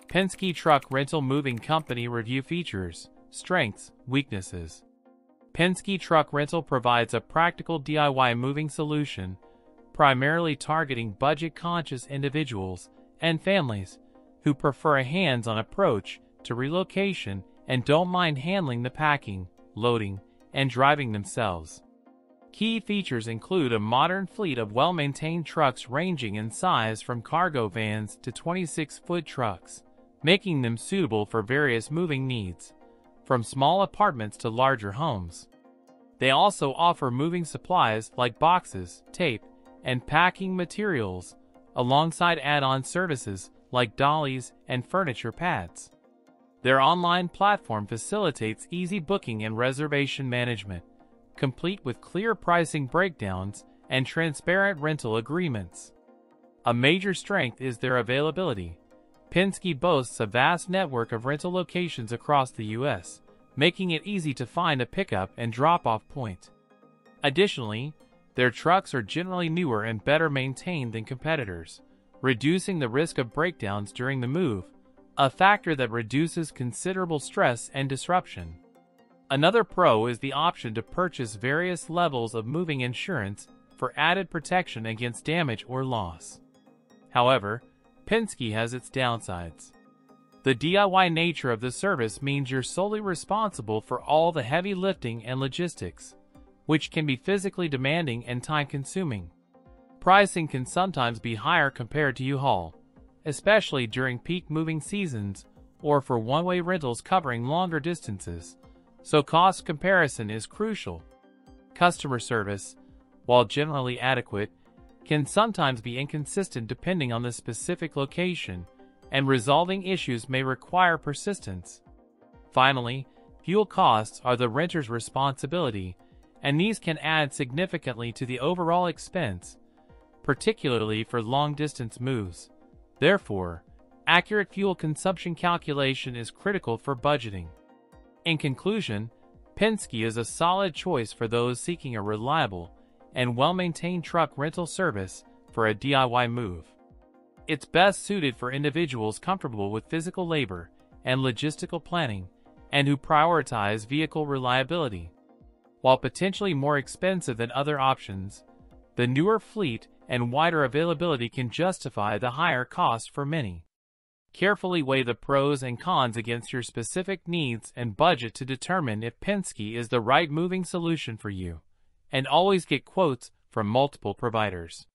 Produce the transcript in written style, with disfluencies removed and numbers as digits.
Penske Truck Rental Moving Company review features, strengths, weaknesses. Penske Truck Rental provides a practical DIY moving solution, primarily targeting budget-conscious individuals and families who prefer a hands-on approach to relocation and don't mind handling the packing, loading, and driving themselves. Key features include a modern fleet of well-maintained trucks ranging in size from cargo vans to 26-foot trucks, making them suitable for various moving needs, from small apartments to larger homes. They also offer moving supplies like boxes, tape, and packing materials, alongside add-on services like dollies and furniture pads. Their online platform facilitates easy booking and reservation management, complete with clear pricing breakdowns and transparent rental agreements. A major strength is their availability. Penske boasts a vast network of rental locations across the U.S., making it easy to find a pickup and drop-off point. Additionally, their trucks are generally newer and better maintained than competitors, reducing the risk of breakdowns during the move, a factor that reduces considerable stress and disruption. Another pro is the option to purchase various levels of moving insurance for added protection against damage or loss. However, Penske has its downsides. The DIY nature of the service means you're solely responsible for all the heavy lifting and logistics, which can be physically demanding and time-consuming. Pricing can sometimes be higher compared to U-Haul, especially during peak moving seasons or for one-way rentals covering longer distances, so cost comparison is crucial. Customer service, while generally adequate, can sometimes be inconsistent depending on the specific location, and resolving issues may require persistence. Finally, fuel costs are the renter's responsibility, and these can add significantly to the overall expense, particularly for long-distance moves. Therefore, accurate fuel consumption calculation is critical for budgeting. In conclusion, Penske is a solid choice for those seeking a reliable and well-maintained truck rental service for a DIY move. It's best suited for individuals comfortable with physical labor and logistical planning, and who prioritize vehicle reliability. While potentially more expensive than other options, the newer fleet and wider availability can justify the higher cost for many. Carefully weigh the pros and cons against your specific needs and budget to determine if Penske is the right moving solution for you, and always get quotes from multiple providers.